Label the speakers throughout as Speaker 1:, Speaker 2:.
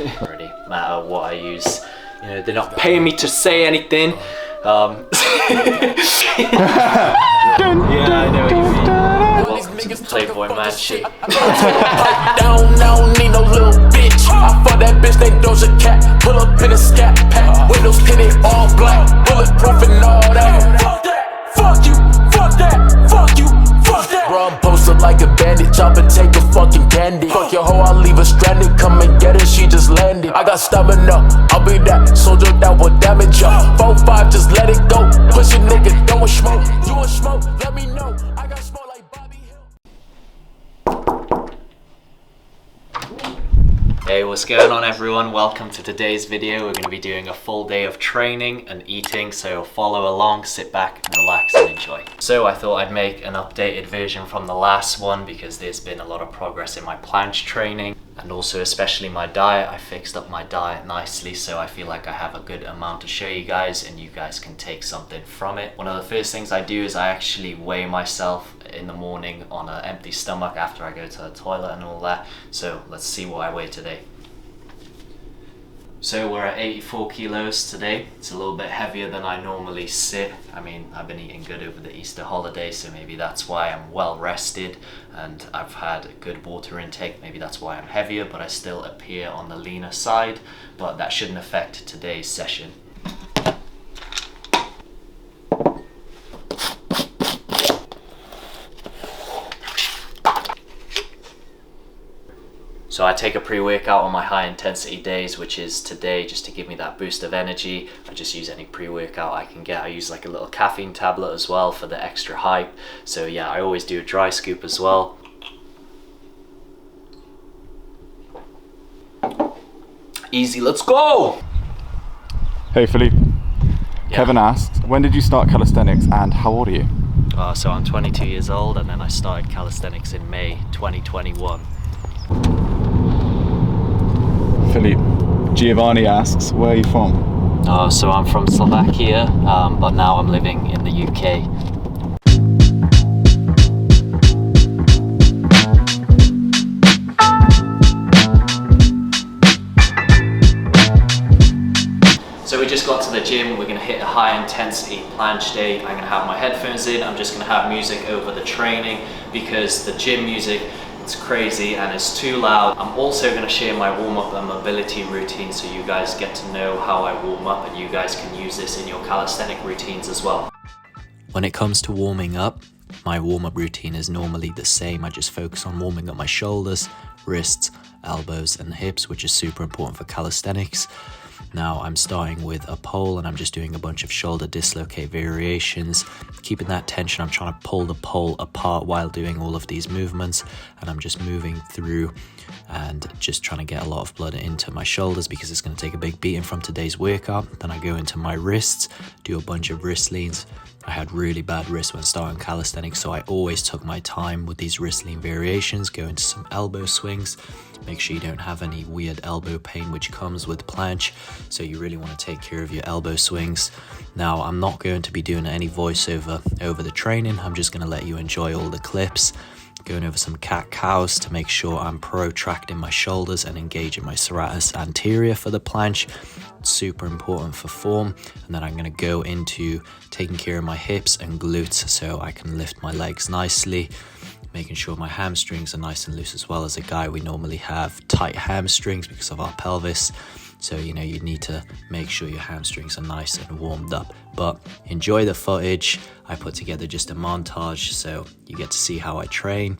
Speaker 1: Already, no matter what I use, you know, they're not paying me to say anything. Yeah, I know what you mean. Welcome to the Playboy Mansion.
Speaker 2: Don't need no little bitch. I fuck that bitch named Doja Cat. Pull up in a scat pack. Windows tinted all black. Bulletproof and all that. Fuck that. Fuck you. Fuck that. Fuck you. Fuck that. Bro, I'm posted like a bandit. Chop and take a fucking candy. Fuck your hoe, I'll leave her stranded. Come and get her, she just landed. I got stamina. I'll be that soldier that will damage ya. 4-5, just let it go. Push a nigga, don't smoke. You want smoke? Let me know. I got smoke like Bobby Hill.
Speaker 1: Hey, what's going on everyone? Welcome to today's video. We're going to be doing a full day of training and eating, so follow along, sit back, relax and enjoy. So I thought I'd make an updated version from the last one because there's been a lot of progress in my planche training and also especially my diet. I fixed up my diet nicely, so I feel like I have a good amount to show you guys and you guys can take something from it. One of the first things I do is I actually weigh myself in the morning on an empty stomach after I go to the toilet and all that. So let's see what I weigh today. So we're at 84 kilos today. It's a little bit heavier than I normally sit. I mean, I've been eating good over the Easter holiday, so maybe that's why I'm well rested and I've had good water intake. Maybe that's why I'm heavier, but I still appear on the leaner side, but that shouldn't affect today's session. So I take a pre-workout on my high intensity days, which is today, just to give me that boost of energy. I just use any pre-workout I can get. I use like a little caffeine tablet as well for the extra hype. So yeah, I always do a dry scoop as well. Easy, let's go!
Speaker 3: Hey Philippe,
Speaker 1: Yeah.
Speaker 3: Kevin asks, when did you start calisthenics and how old are you?
Speaker 1: So I'm 22 years old and then I started calisthenics in May 2021.
Speaker 3: Philippe, Giovanni asks, where are you from?
Speaker 1: So I'm from Slovakia, but now I'm living in the UK. So we just got to the gym. We're going to hit a high intensity planche day. I'm going to have my headphones in. I'm just going to have music over the training because the gym music, it's crazy and it's too loud. I'm also going to share my warm-up and mobility routine so you guys get to know how I warm up and you guys can use this in your calisthenic routines as well. When it comes to warming up, my warm-up routine is normally the same. I just focus on warming up my shoulders, wrists, elbows and hips, which is super important for calisthenics. Now I'm starting with a pole and I'm just doing a bunch of shoulder dislocate variations. Keeping that tension, I'm trying to pull the pole apart while doing all of these movements, and I'm just moving through and just trying to get a lot of blood into my shoulders because it's going to take a big beating from today's workout. Then I go into my wrists, do a bunch of wrist leans. I had really bad wrists when starting calisthenics, so I always took my time with these wrist lean variations. Go into some elbow swings. Make sure you don't have any weird elbow pain which comes with planche, so you really want to take care of your elbow swings. Now I'm not going to be doing any voiceover over the training. I'm just going to let you enjoy all the clips. Going over some cat-cows to make sure I'm protracting my shoulders and engaging my serratus anterior for the planche. It's super important for form. And then I'm going to go into taking care of my hips and glutes so I can lift my legs nicely, making sure my hamstrings are nice and loose as well. As a guy, we normally have tight hamstrings because of our pelvis. So, you know, you need to make sure your hamstrings are nice and warmed up. But enjoy the footage. I put together just a montage so you get to see how I train.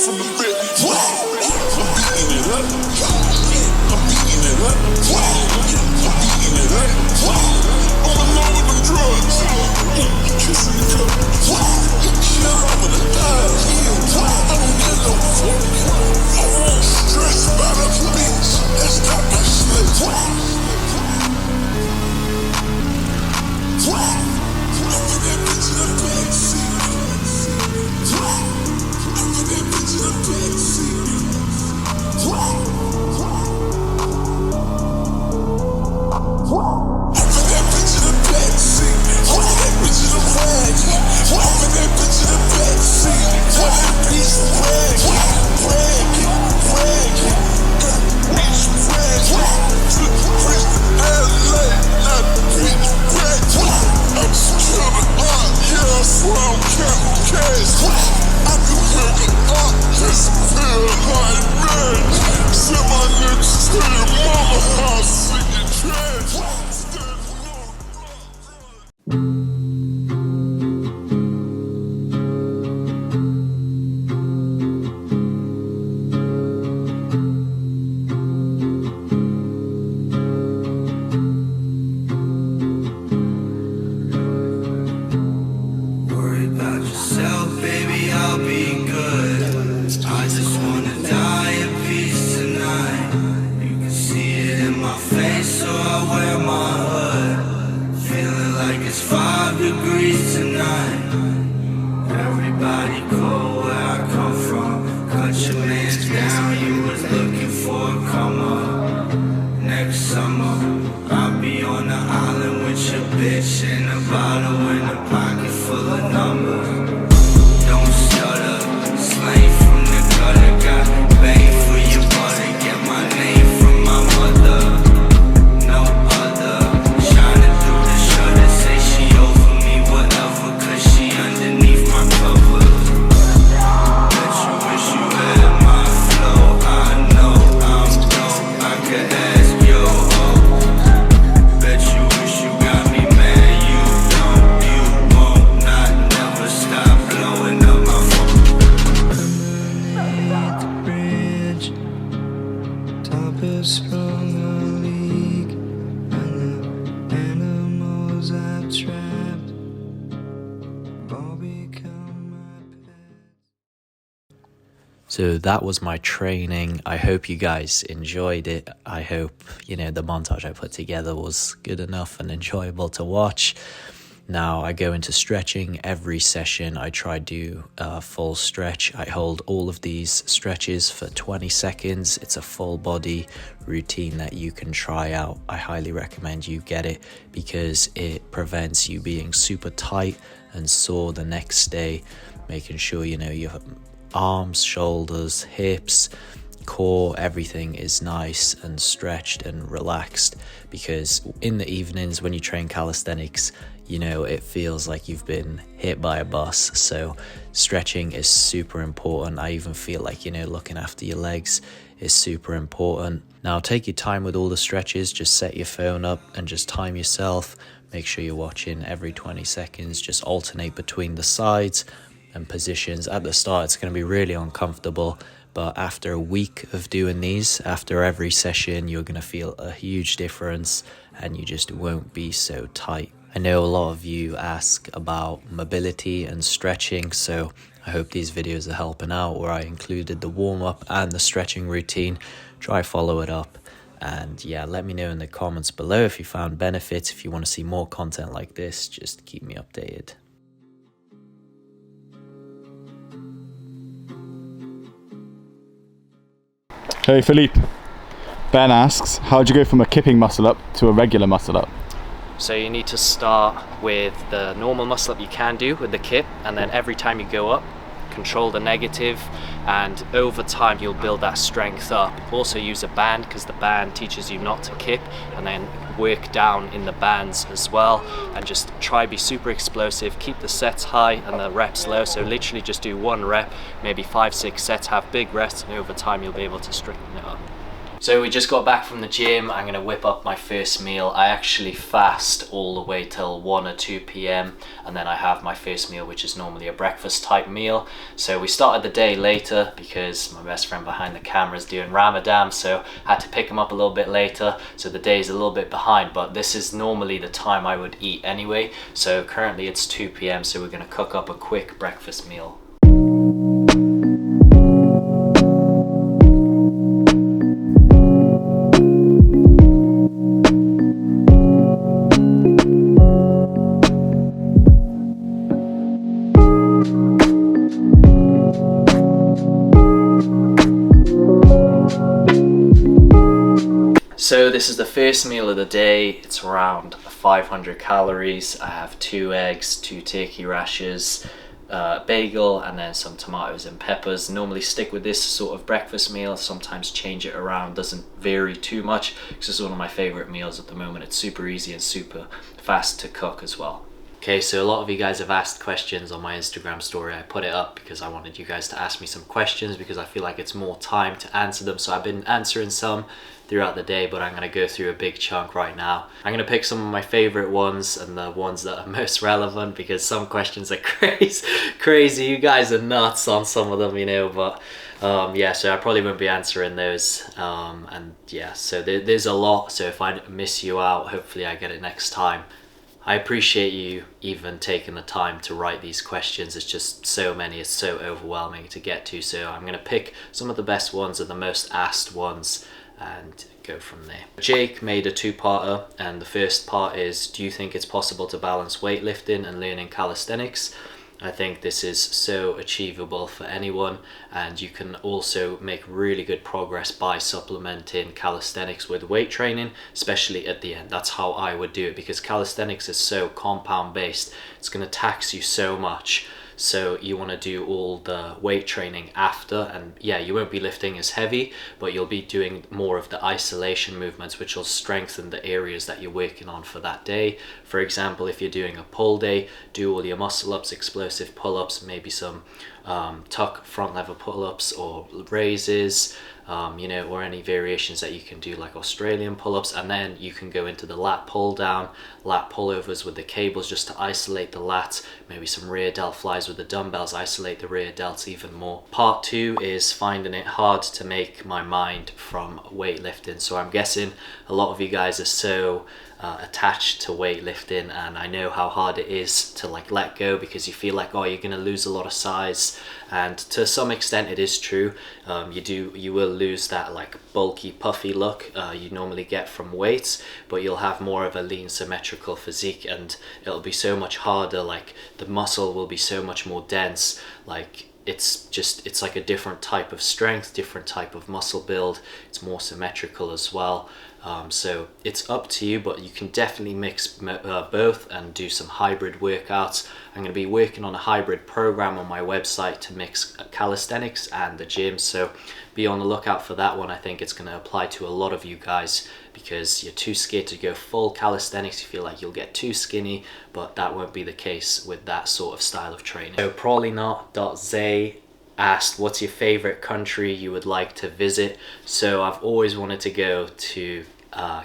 Speaker 2: from the bed. I'm beating it up. I'm beating it up. I'm beating it up. I'm alone with them drugs. Kissing the cup. Chill out with the eyes. I don't get no fuck. I won't stress about a bitch. That's not my slave.
Speaker 1: So that was my training. I hope you guys enjoyed it. I hope, the montage I put together was good enough and enjoyable to watch. Now I go into stretching every session. I try to do a full stretch. I hold all of these stretches for 20 seconds. It's a full body routine that you can try out. I highly recommend you get it because it prevents you being super tight and sore the next day, making sure, your arms, shoulders, hips, core, everything is nice and stretched and relaxed, because in the evenings when you train calisthenics, it feels like you've been hit by a bus. So stretching is super important. I even feel like, looking after your legs is super important. Now take your time with all the stretches. Just set your phone up and just time yourself. Make sure you're watching every 20 seconds. Just alternate between the sides and positions. At the start it's going to be really uncomfortable, but after a week of doing these, after every session, you're going to feel a huge difference and you just won't be so tight. I know a lot of you ask about mobility and stretching, so I hope these videos are helping out, where I included the warm-up and the stretching routine. Try follow it up, and let me know in the comments below if you found benefits. If you want to see more content like this, just keep me updated.
Speaker 3: Hey Philippe, Ben asks, how'd you go from a kipping muscle up to a regular muscle up?
Speaker 1: So you need to start with the normal muscle up you can do with the kip, and then every time you go up, control the negative, and over time you'll build that strength up. Also use a band, because the band teaches you not to kip, and then work down in the bands as well, and just try be super explosive. Keep the sets high and the reps low, so literally just do one rep, maybe 5-6 sets, have big rests, and over time you'll be able to strengthen it up. So we just got back from the gym. I'm gonna whip up my first meal. I actually fast all the way till 1 or 2 p.m. and then I have my first meal, which is normally a breakfast type meal. So we started the day later because my best friend behind the camera is doing Ramadan, so I had to pick him up a little bit later. So the day is a little bit behind, but this is normally the time I would eat anyway. So currently it's 2 p.m. so we're gonna cook up a quick breakfast meal. So this is the first meal of the day. It's around 500 calories. I have 2 eggs, 2 turkey rashers, bagel, and then some tomatoes and peppers. Normally stick with this sort of breakfast meal, sometimes change it around, doesn't vary too much because it's one of my favorite meals at the moment. It's super easy and super fast to cook as well. Okay, so a lot of you guys have asked questions on my Instagram story. I put it up because I wanted you guys to ask me some questions because I feel like it's more time to answer them. So I've been answering some throughout the day, but I'm going to go through a big chunk right now. I'm going to pick some of my favorite ones and the ones that are most relevant because some questions are crazy. You guys are nuts on some of them, you know, but yeah, so I probably won't be answering those. And yeah, so there's a lot. So if I miss you out, hopefully I get it next time. I appreciate you even taking the time to write these questions. It's just so many, it's so overwhelming to get to. So I'm going to pick some of the best ones and the most asked ones and go from there. Jake made a 2-parter, and the first part is, do you think it's possible to balance weightlifting and learning calisthenics? I think this is so achievable for anyone, and you can also make really good progress by supplementing calisthenics with weight training, especially at the end. That's how I would do it because calisthenics is so compound based. It's going to tax you so much. So you want to do all the weight training after, and yeah, you won't be lifting as heavy, but you'll be doing more of the isolation movements, which will strengthen the areas that you're working on for that day. For example, if you're doing a pull day, do all your muscle ups, explosive pull-ups, maybe some tuck front lever pull-ups or raises, you know, or any variations that you can do like Australian pull-ups, and then you can go into the lat pull down, lat pullovers with the cables just to isolate the lats, maybe some rear delt flies with the dumbbells, isolate the rear delts even more. Part 2 is finding it hard to make my mind from weightlifting. So I'm guessing a lot of you guys are so attached to weightlifting, and I know how hard it is to like let go because you feel like, oh, you're gonna lose a lot of size, and to some extent it is true. You will lose that like bulky puffy look you normally get from weights, but you'll have more of a lean symmetrical physique, and it'll be so much harder. Like the muscle will be so much more dense. Like it's like a different type of strength, different type of muscle build. It's more symmetrical as well. So it's up to you, but you can definitely mix both and do some hybrid workouts. I'm going to be working on a hybrid program on my website to mix calisthenics and the gym, so be on the lookout for that one. I think it's going to apply to a lot of you guys because you're too scared to go full calisthenics. You feel like you'll get too skinny, but that won't be the case with that sort of style of training. So probably not.zay asked, what's your favorite country you would like to visit? So I've always wanted to go to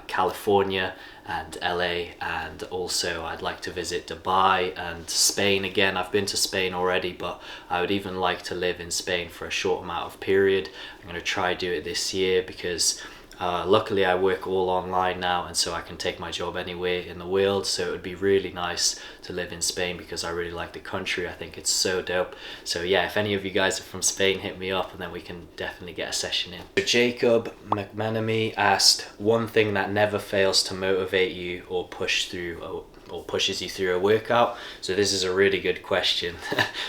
Speaker 1: California and LA, and also I'd like to visit Dubai and Spain again. I've been to Spain already, but I would even like to live in Spain for a short amount of period. I'm going to try do it this year because luckily I work all online now, and so I can take my job anywhere in the world. So it would be really nice to live in Spain because I really like the country. I think it's so dope. So yeah, if any of you guys are from Spain, hit me up and then we can definitely get a session in. So Jacob McManamy asked, one thing that never fails to motivate you or pushes you through a workout. So this is a really good question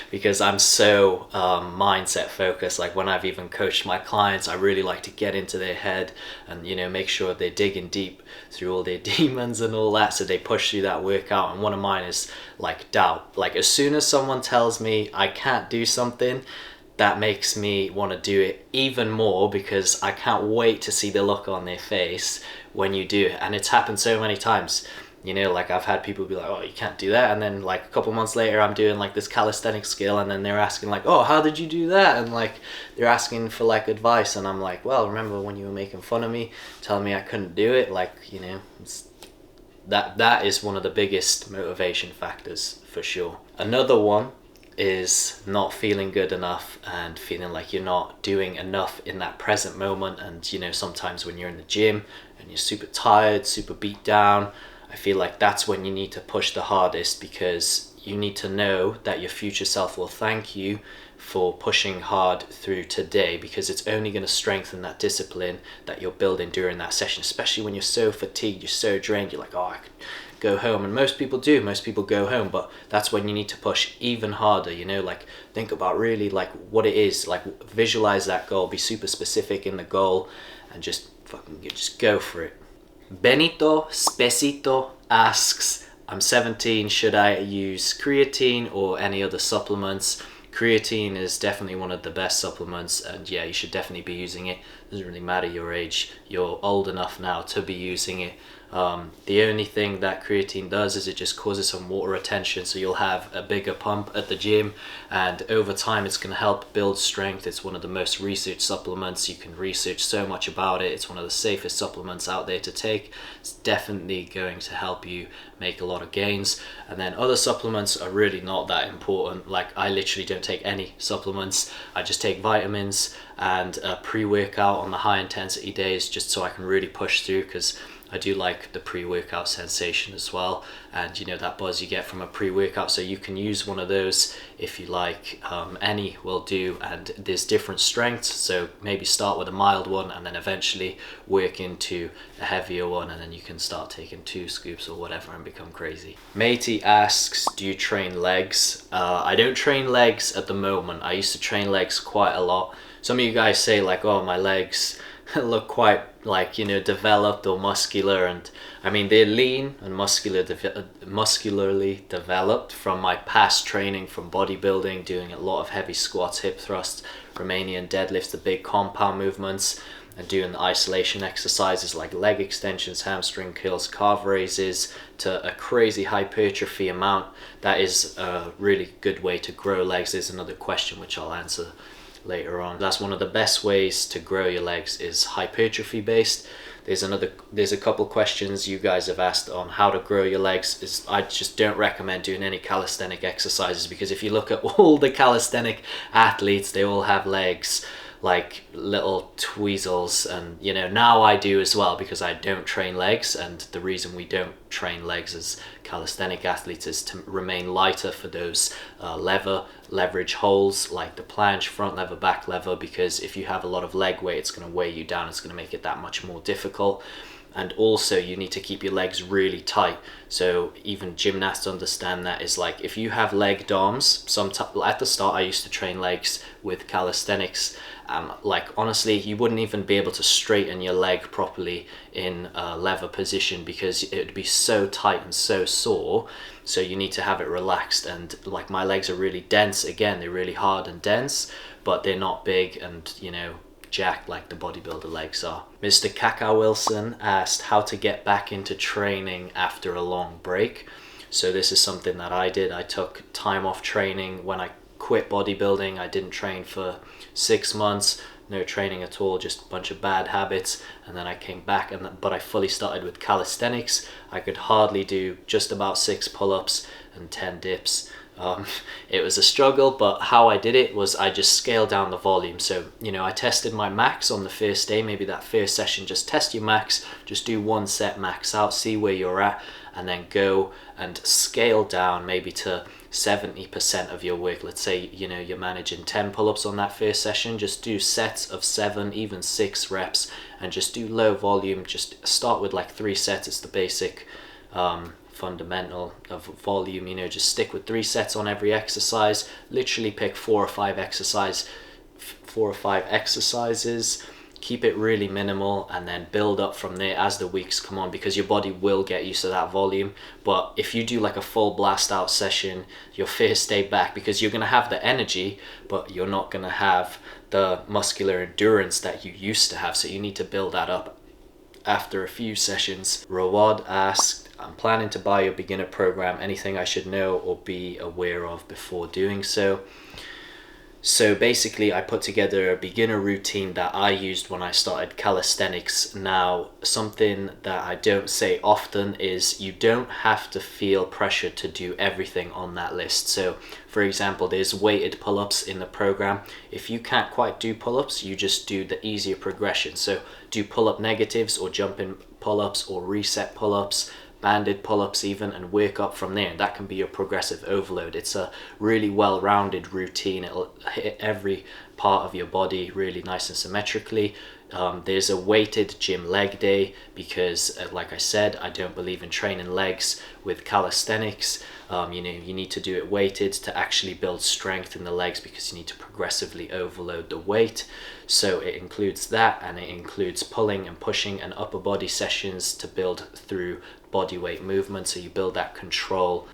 Speaker 1: because I'm so mindset focused. Like when I've even coached my clients, I really like to get into their head and, you know, make sure they're digging deep through all their demons and all that, so they push through that workout. And one of mine is like doubt. Like as soon as someone tells me I can't do something, that makes me want to do it even more because I can't wait to see the look on their face when you do it. And it's happened so many times. You know, like I've had people be like, oh, you can't do that, and then like a couple months later I'm doing like this calisthenics skill, and then they're asking like, oh, how did you do that? And like they're asking for like advice, and I'm like, well, remember when you were making fun of me, telling me I couldn't do it? Like, you know, that is one of the biggest motivation factors for sure. Another one is not feeling good enough and feeling like you're not doing enough in that present moment. And you know, sometimes when you're in the gym and you're super tired, super beat down, I feel like that's when you need to push the hardest, because you need to know that your future self will thank you for pushing hard through today, because it's only going to strengthen that discipline that you're building during that session, especially when you're so fatigued, you're so drained, you're like, oh, I could go home. And most people go home, but that's when you need to push even harder. You know, like think about really like what it is, like visualize that goal, be super specific in the goal, and just go for it. Benito Spesito asks, I'm 17, should I use creatine or any other supplements? Creatine is definitely one of the best supplements, and yeah, you should definitely be using it. Doesn't really matter your age, you're old enough now to be using it. The only thing that creatine does is it just causes some water retention, so you'll have a bigger pump at the gym, and over time it's going to help build strength. It's one of the most researched supplements. You can research so much about it. It's one of the safest supplements out there to take. It's definitely going to help you make a lot of gains. And then other supplements are really not that important. Like I literally don't take any supplements. I just take vitamins and a pre-workout on the high intensity days, just so I can really push through, because I do like the pre-workout sensation as well, and you know, that buzz you get from a pre-workout. So you can use one of those if you like. Any will do, and there's different strengths, so maybe start with a mild one and then eventually work into a heavier one, and then you can start taking 2 scoops or whatever and become crazy. Matey asks, do you train legs? I don't train legs at the moment. I used to train legs quite a lot. Some of you guys say like, oh, my legs look quite like, you know, developed or muscular, and I mean, they're lean and muscularly developed from my past training from bodybuilding, doing a lot of heavy squats, hip thrusts, Romanian deadlifts, the big compound movements, and doing the isolation exercises like leg extensions, hamstring curls, calf raises, to a crazy hypertrophy amount. That is a really good way to grow legs. There's another question which I'll answer later on. That's one of the best ways to grow your legs, is hypertrophy based. There's a couple questions you guys have asked on how to grow your legs. I just don't recommend doing any calisthenic exercises, because if you look at all the calisthenic athletes, they all have legs like little tweezers, and you know, now I do as well, because I don't train legs, and the reason we don't train legs as calisthenic athletes is to remain lighter for those leverage holds like the planche, front lever, back lever, because if you have a lot of leg weight, it's going to weigh you down. It's going to make it that much more difficult. And also you need to keep your legs really tight. So even gymnasts understand that. Is like, if you have leg DOMs, at the start I used to train legs with calisthenics, like honestly you wouldn't even be able to straighten your leg properly in a lever position, because it would be so tight and so sore. So you need to have it relaxed, and like my legs are really dense. Again, they're really hard and dense, but they're not big and, you know, jacked like the bodybuilder legs are. Mr. Kaka Wilson asked how to get back into training after a long break. So this is something that I did. I took time off training when I quit bodybuilding. I didn't train for 6 months, no training at all, just a bunch of bad habits, and then I came back, but I fully started with calisthenics. I could hardly do just about 6 pull-ups and 10 dips. It was a struggle, but how I did it was I just scaled down the volume. So, you know, I tested my max on the first day, maybe that first session, just test your max, just do 1 set max out, see where you're at, and then go and scale down maybe to 70% of your work. Let's say, you know, you're managing 10 pull-ups on that first session, just do sets of 7, even 6 reps, and just do low volume. Just start with like 3 sets. It's the basic fundamental of volume, you know, just stick with 3 sets on every exercise. Literally pick 4 or 5 exercises, keep it really minimal, and then build up from there as the weeks come on, because your body will get used to that volume. But if you do like a full blast out session your first day back, because you're going to have the energy, but you're not going to have the muscular endurance that you used to have, so you need to build that up after a few sessions. Rawad asked, I'm planning to buy your beginner program. Anything I should know or be aware of before doing so? So basically I put together a beginner routine that I used when I started calisthenics. Now, something that I don't say often is you don't have to feel pressure to do everything on that list. So for example, there's weighted pull-ups in the program. If you can't quite do pull-ups, you just do the easier progression. So do pull-up negatives or jumping pull-ups or reset pull-ups, banded pull-ups even, and work up from there. That can be your progressive overload. It's a really well-rounded routine. It'll hit every part of your body really nice and symmetrically. There's a weighted gym leg day because like I said, I don't believe in training legs with calisthenics. You need to do it weighted to actually build strength in the legs because you need to progressively overload the weight. So it includes that, and it includes pulling and pushing and upper body sessions to build through body weight movement, so you build that control.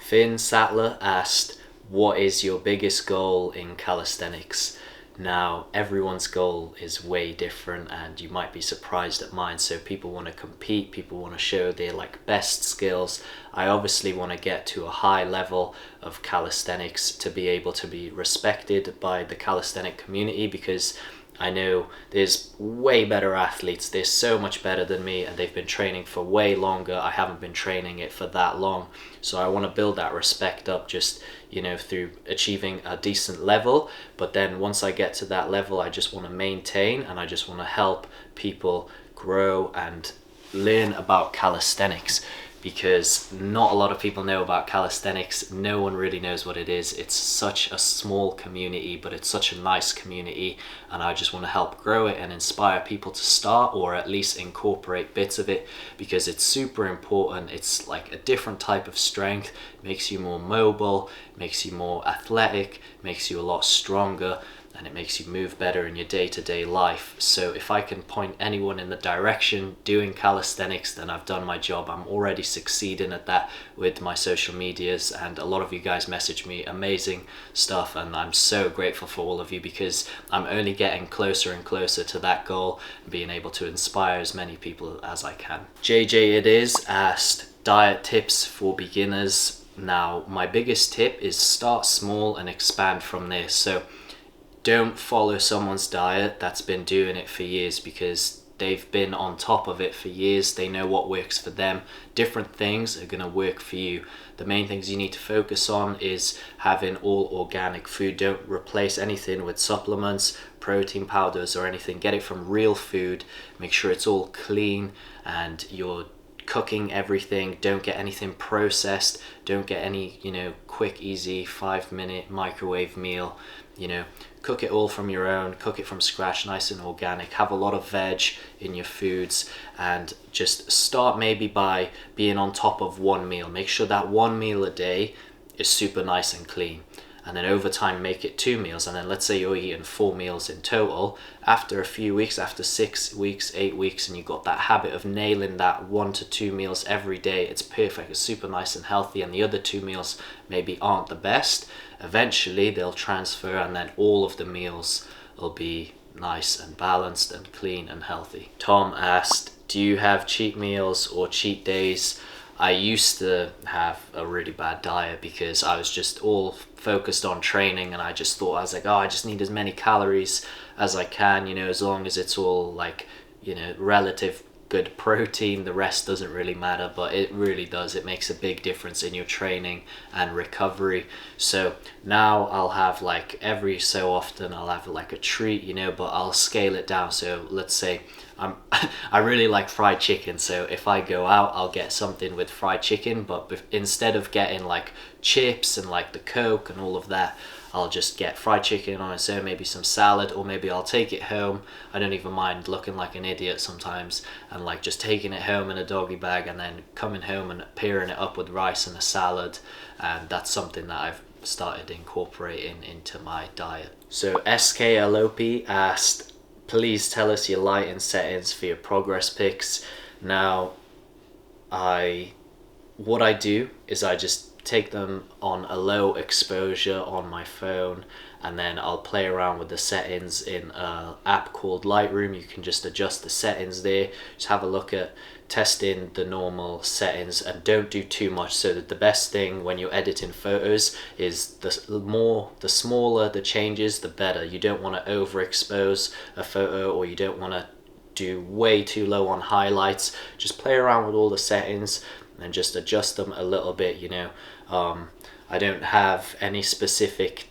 Speaker 1: Finn Sattler asked, what is your biggest goal in calisthenics? Now, everyone's goal is way different, and you might be surprised at mine. So people want to compete, people want to show their best skills. I obviously want to get to a high level of calisthenics to be able to be respected by the calisthenic community, because I know there's way better athletes. They're so much better than me, and they've been training for way longer. I haven't been training it for that long. So I want to build that respect up just, through achieving a decent level. But then once I get to that level, I just want to maintain, and I just want to help people grow and learn about calisthenics, because not a lot of people know about calisthenics. No one really knows what it is. It's such a small community, but it's such a nice community, and I just want to help grow it and inspire people to start, or at least incorporate bits of it, because it's super important. It's like a different type of strength. It makes you more mobile, makes you more athletic, makes you a lot stronger, and it makes you move better in your day-to-day life. So if I can point anyone in the direction doing calisthenics, then I've done my job. I'm already succeeding at that with my social medias, and a lot of you guys message me amazing stuff, and I'm so grateful for all of you, because I'm only getting closer and closer to that goal, and being able to inspire as many people as I can. JJ It Is asked, diet tips for beginners. Now, my biggest tip is start small and expand from there. So don't follow someone's diet that's been doing it for years, because they've been on top of it for years. They know what works for them. Different things are going to work for you. The main things you need to focus on is having all organic food. Don't replace anything with supplements, protein powders or anything. Get it from real food. Make sure it's all clean and you're cooking everything. Don't get anything processed. Don't get any quick easy 5-minute microwave meal. Cook it all from your own, cook it from scratch, nice and organic. Have a lot of veg in your foods, and just start maybe by being on top of one meal. Make sure that one meal a day is super nice and clean, and then over time make it 2 meals, and then let's say you're eating 4 meals in total. After a few weeks, after 6 weeks, 8 weeks, and you got that habit of nailing that 1 to 2 meals every day, it's perfect, it's super nice and healthy, and the other 2 meals maybe aren't the best. Eventually they'll transfer, and then all of the meals will be nice and balanced and clean and healthy. Tom asked, do you have cheat meals or cheat days? I used to have a really bad diet because I was just all focused on training, and I just thought, I was like, oh, I just need as many calories as I can, as long as it's all relative good protein, the rest doesn't really matter. But it really does. It makes a big difference in your training and recovery. So now I'll have every so often I'll have a treat, but I'll scale it down. So let's say I really like fried chicken, so if I go out I'll get something with fried chicken, but instead of getting chips and the Coke and all of that, I'll just get fried chicken on its own, maybe some salad, or maybe I'll take it home. I don't even mind looking like an idiot sometimes, and just taking it home in a doggy bag and then coming home and pairing it up with rice and a salad. And that's something that I've started incorporating into my diet. So SKLOP asked, please tell us your lighting settings for your progress pics. Now, what I do is I just take them on a low exposure on my phone, and then I'll play around with the settings in an app called Lightroom. You can just adjust the settings there. Just have a look at testing the normal settings, and don't do too much. So that the best thing when you're editing photos is the smaller the changes, the better. You don't want to overexpose a photo, or you don't want to do way too low on highlights. Just play around with all the settings and just adjust them a little bit, you know. I don't have any specific,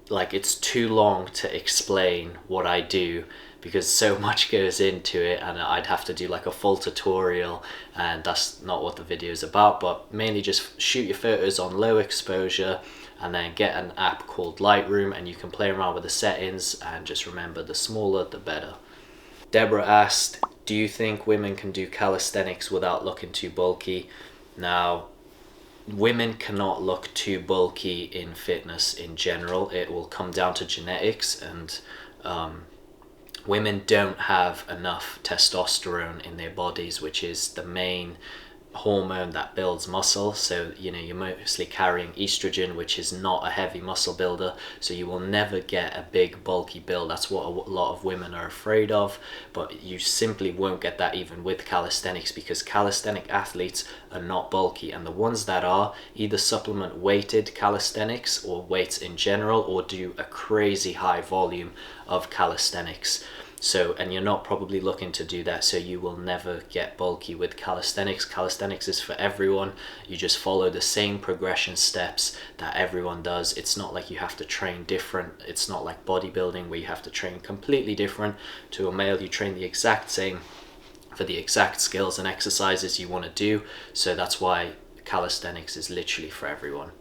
Speaker 1: like, it's too long to explain what I do because so much goes into it, and I'd have to do like a full tutorial, and that's not what the video is about. But mainly just shoot your photos on low exposure, and then get an app called Lightroom, and you can play around with the settings, and just remember, the smaller the better. Deborah asked, do you think women can do calisthenics without looking too bulky? Now, women cannot look too bulky in fitness in general. It will come down to genetics, and women don't have enough testosterone in their bodies, which is the main hormone that builds muscle. So, you know, you're mostly carrying estrogen, which is not a heavy muscle builder, so you will never get a big bulky build. That's what a lot of women are afraid of, but you simply won't get that even with calisthenics, because calisthenic athletes are not bulky, and the ones that are either supplement weighted calisthenics or weights in general, or do a crazy high volume of calisthenics. So, and you're not probably looking to do that, so you will never get bulky with calisthenics. Calisthenics is for everyone. You just follow the same progression steps that everyone does. It's not like you have to train different. It's not like bodybuilding where you have to train completely different. To a male, you train the exact same for the exact skills and exercises you want to do. So that's why calisthenics is literally for everyone.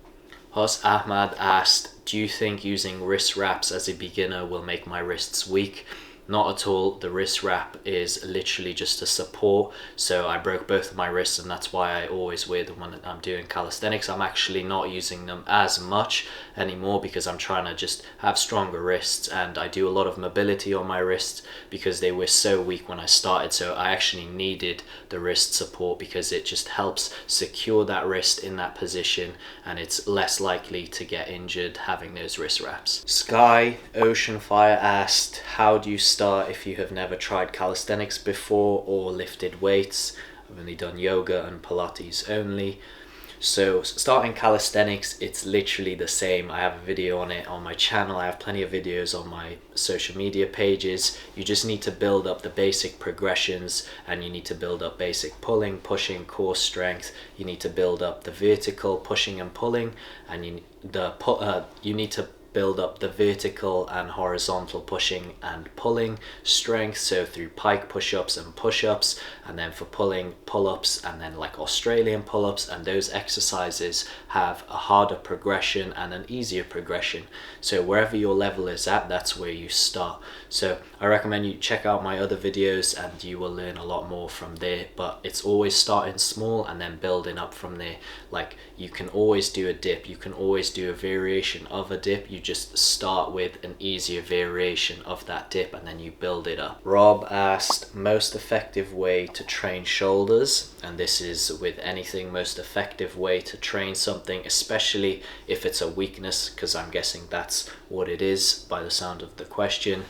Speaker 1: Hus Ahmad asked, do you think using wrist wraps as a beginner will make my wrists weak? Not at all. The wrist wrap is literally just a support. So I broke both of my wrists, and that's why I always wear them when I'm doing calisthenics. I'm actually not using them as much anymore because I'm trying to just have stronger wrists, and I do a lot of mobility on my wrists because they were so weak when I started. So I actually needed the wrist support because it just helps secure that wrist in that position, and it's less likely to get injured having those wrist wraps. Sky Ocean Fire asked, how do you start if you have never tried calisthenics before or lifted weights? I've only done yoga and Pilates only. So starting calisthenics, it's literally the same. I have a video on it on my channel. I have plenty of videos on my social media pages. You just need to build up the basic progressions, and you need to build up basic pulling, pushing, core strength. You need to build up the vertical pushing and pulling, and you need to build up the vertical and horizontal pushing and pulling strength, so through pike push-ups and push-ups, and then for pulling, pull-ups, and then like Australian pull-ups. And those exercises have a harder progression and an easier progression, so wherever your level is at, that's where you start. So I recommend you check out my other videos, and you will learn a lot more from there. But it's always starting small and then building up from there. Like, you can always do a dip, you can always do a variation of a dip. You just start with an easier variation of that dip, and then you build it up. Rob asked, most effective way to train shoulders, and this is with anything, most effective way to train something, especially if it's a weakness, because I'm guessing that's what it is by the sound of the question,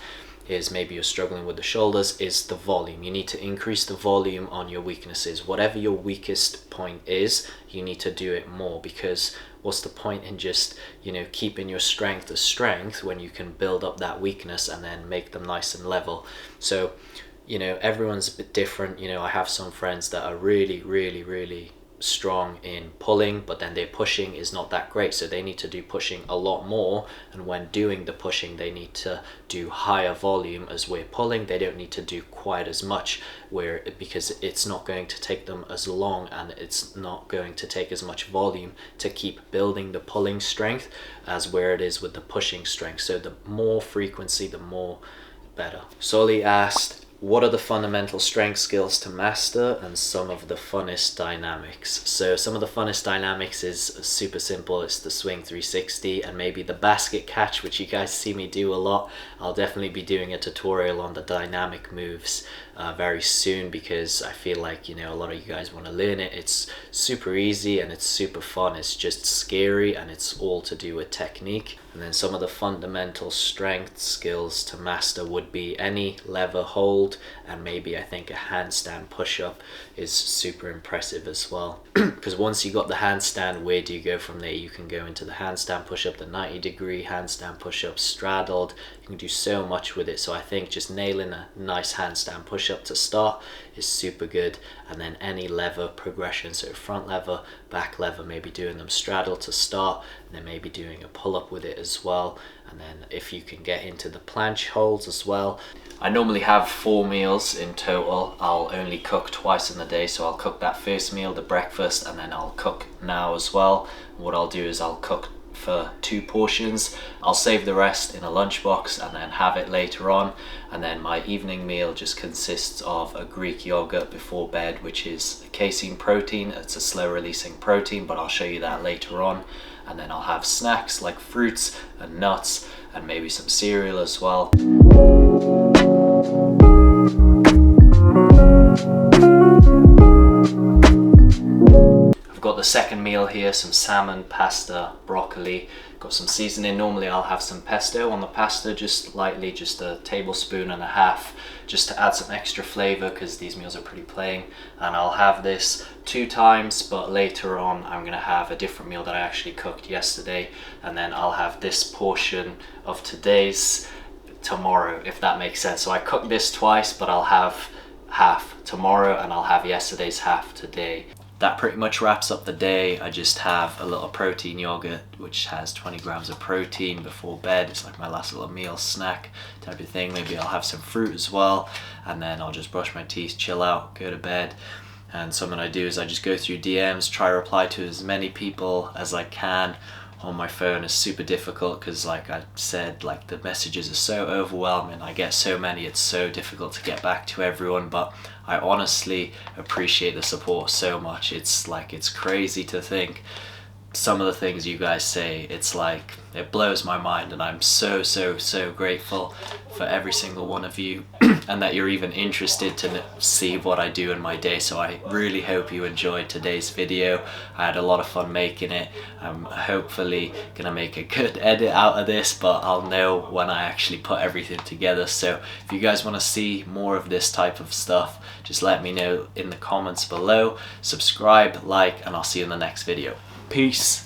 Speaker 1: is maybe you're struggling with the shoulders, is the volume. You need to increase the volume on your weaknesses. Whatever your weakest point is, you need to do it more, because what's the point in just, you know, keeping your strength as strength when you can build up that weakness and then make them nice and level? So, you know, everyone's a bit different. You know, I have some friends that are really strong in pulling, but then their pushing is not that great, so they need to do pushing a lot more, and when doing the pushing they need to do higher volume. As we're pulling, they don't need to do quite as much, because it's not going to take them as long, and it's not going to take as much volume to keep building the pulling strength as where it is with the pushing strength. So the more frequency, the more better. Soli asked, what are the fundamental strength skills to master and some of the funnest dynamics? So some of the funnest dynamics is super simple. It's the swing 360 and maybe the basket catch, which you guys see me do a lot. I'll definitely be doing a tutorial on the dynamic moves very soon, because I feel like, you know, a lot of you guys want to learn it. It's super easy and it's super fun. It's just scary and it's all to do with technique. And then some of the fundamental strength skills to master would be any lever hold, and maybe I think a handstand push-up is super impressive as well. Because once you got the handstand, where do you go from there? You can go into the handstand push-up, the 90-degree handstand push-up straddled. You can do so much with it. So I think just nailing a nice handstand push-up to start is super good. And then any lever progression, so front lever, back lever, maybe doing them straddle to start, and then maybe doing a pull-up with it as well. And then if you can get into the planche holds as well. I normally have 4 meals in total. I'll only cook twice in the day, so I'll cook that first meal, the breakfast, and then I'll cook now as well. What I'll do is I'll cook for 2 portions. I'll save the rest in a lunchbox and then have it later on. And then my evening meal just consists of a Greek yogurt before bed, which is casein protein. It's a slow releasing protein, but I'll show you that later on. And then I'll have snacks like fruits and nuts and maybe some cereal as well. I've got the second meal here, some salmon, pasta, broccoli, got some seasoning. Normally I'll have some pesto on the pasta, just lightly, just a tablespoon and a half, just to add some extra flavor because these meals are pretty plain. And I'll have this 2 times, but later on I'm gonna have a different meal that I actually cooked yesterday, and then I'll have this portion of today's tomorrow, if that makes sense. So I cooked this twice, but I'll have half tomorrow and I'll have yesterday's half today. That pretty much wraps up the day. I just have a little protein yogurt which has 20 grams of protein before bed. It's like my last little meal snack type of thing. Maybe I'll have some fruit as well, and then I'll just brush my teeth, chill out, go to bed. And something I do is I just go through DMs, try to reply to as many people as I can. On my phone is super difficult because, like I said, like the messages are so overwhelming. I get so many, it's so difficult to get back to everyone, but I honestly appreciate the support so much. It's like, it's crazy to think some of the things you guys say. It's like, it blows my mind, and I'm so grateful for every single one of you and that you're even interested to see what I do in my day. So I really hope you enjoyed today's video. I had a lot of fun making it. I'm hopefully gonna make a good edit out of this, but I'll know when I actually put everything together. So if you guys want to see more of this type of stuff, just let me know in the comments below. Subscribe, like, and I'll see you in the next video. Peace.